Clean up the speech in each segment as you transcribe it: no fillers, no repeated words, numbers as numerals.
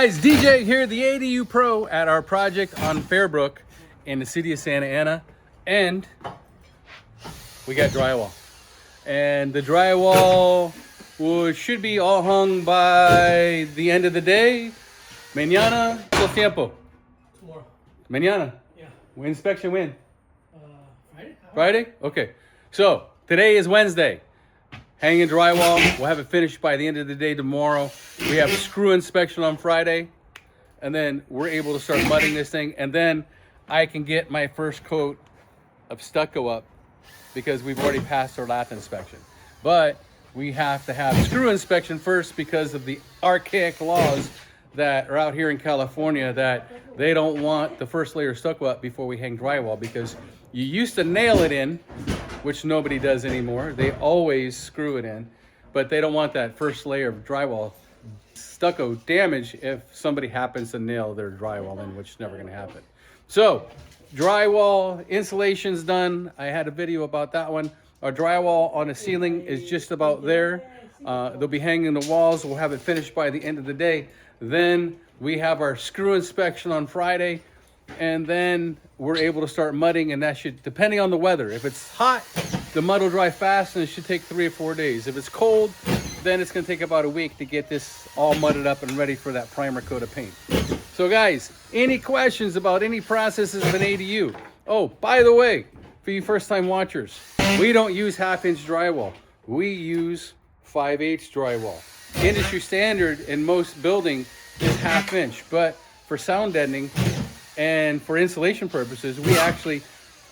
Guys, DJ here, the ADU Pro at our project on Fairbrook in the city of Santa Ana, and we got drywall. And the drywall should be all hung by the end of the day. Mañana, todo tiempo. Tomorrow. Mañana. Yeah. When inspection when? Friday? Friday? Okay. So today is Wednesday. Hanging drywall. We'll have it finished by the end of the day tomorrow. We have screw inspection on Friday. And then we're able to start mudding this thing. And then I can get my first coat of stucco up because we've already passed our lath inspection. But we have to have screw inspection first because of the archaic laws that are out here in California that they don't want the first layer of stucco up before we hang drywall, because you used to nail it in, which nobody does anymore. They always screw it in, but they don't want that first layer of drywall stucco damage if somebody happens to nail their drywall in, which is never gonna happen. So drywall insulation's done. I had a video about that one. Our drywall on the ceiling is just about there. They'll be hanging the walls. We'll have it finished by the end of the day. Then we have our screw inspection on Friday, and then we're able to start mudding, and that should, depending on the weather. If it's hot, the mud will dry fast and it should take 3 or 4 days. If it's cold, then it's gonna take about a week to get this all mudded up and ready for that primer coat of paint. So guys, any questions about any processes of an ADU? Oh, by the way, for you first-time watchers, we don't use half-inch drywall. We use 5/8 drywall. Industry standard in most buildings is half-inch, but for sound deadening and for insulation purposes, we actually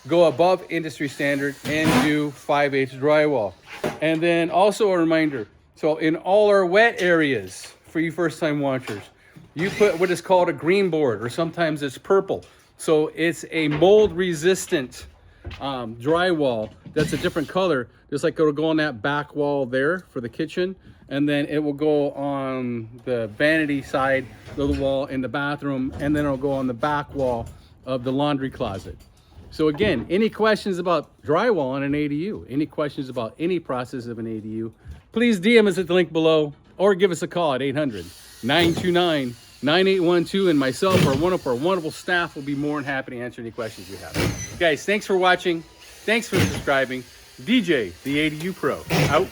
go above industry standard and do 5/8 drywall. And then also a reminder, so in all our wet areas, for you first-time watchers, you put what is called a green board, or sometimes it's purple. So it's a mold resistant drywall that's a different color. Just like it'll go on that back wall there for the kitchen, and then it will go on the vanity side of the wall in the bathroom, and then it'll go on the back wall of the laundry closet. So again, any questions about drywall on an ADU, any questions about any process of an ADU, please DM us at the link below or give us a call at 800-929-9812, and myself or one of our wonderful staff will be more than happy to answer any questions you have. Guys, thanks for watching. Thanks for subscribing. DJ, the ADU Pro, out.